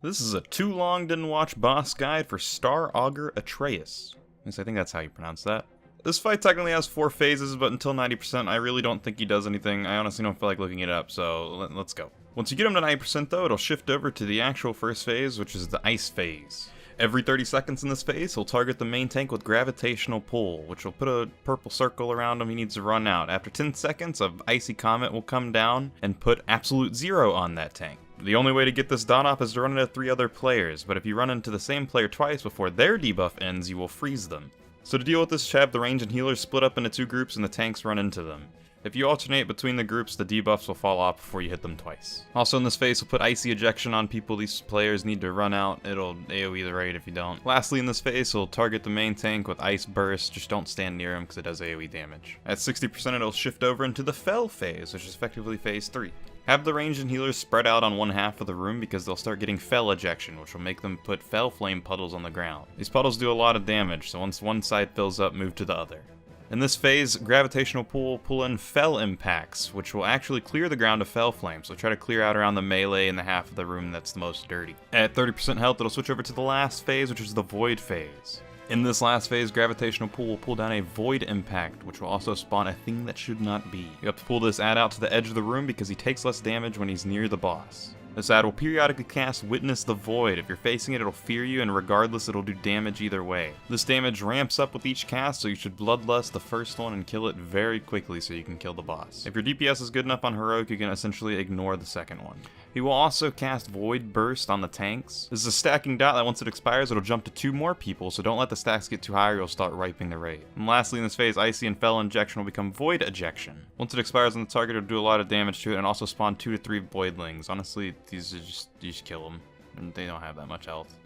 This is a too long didn't watch boss guide for Star Augar Etraeus. At least I think that's how you pronounce that. This fight technically has 4 phases, but until 90%, I really don't think he does anything. I honestly don't feel like looking it up, so let's go. Once you get him to 90% though, it'll shift over to the actual first phase, which is the ice phase. Every 30 seconds in this phase, he'll target the main tank with gravitational pull, which will put a purple circle around him he needs to run out. After 10 seconds, a icy comet will come down and put absolute 0 on that tank. The only way to get this dot off is to run into 3 other players, but if you run into the same player twice before their debuff ends, you will freeze them. So to deal with this, have the range and healers split up into 2 groups and the tanks run into them. If you alternate between the groups, the debuffs will fall off before you hit them twice. Also in this phase, we'll put icy ejection on people these players need to run out. It'll AoE the raid if you don't. Lastly in this phase, we'll target the main tank with ice burst. Just don't stand near him because it does AoE damage. At 60%, it'll shift over into the fell phase, which is effectively phase 3. Have the ranged and healers spread out on one half of the room because they'll start getting fell ejection, which will make them put fell flame puddles on the ground. These puddles do a lot of damage, so once one side fills up, move to the other. In this phase, gravitational pull will pull in fell impacts, which will actually clear the ground of fell flame, so try to clear out around the melee in the half of the room that's the most dirty. At 30% health, it'll switch over to the last phase, which is the void phase. In this last phase, gravitational pull will pull down a void impact, which will also spawn a thing that should not be. You have to pull this ad out to the edge of the room because he takes less damage when he's near the boss. This ad will periodically cast Witness the Void. If you're facing it, it'll fear you, and regardless, it'll do damage either way. This damage ramps up with each cast, so you should Bloodlust the first one and kill it very quickly so you can kill the boss. If your DPS is good enough on Heroic, you can essentially ignore the second one. He will also cast Void Burst on the tanks. This is a stacking dot that once it expires, it'll jump to 2 more people, so don't let the stacks get too high or you'll start riping the raid. And lastly in this phase, Icy and Fell Injection will become Void Ejection. Once it expires on the target, it'll do a lot of damage to it and also spawn 2 to 3 Voidlings. Honestly, these are you just kill them. And they don't have that much health.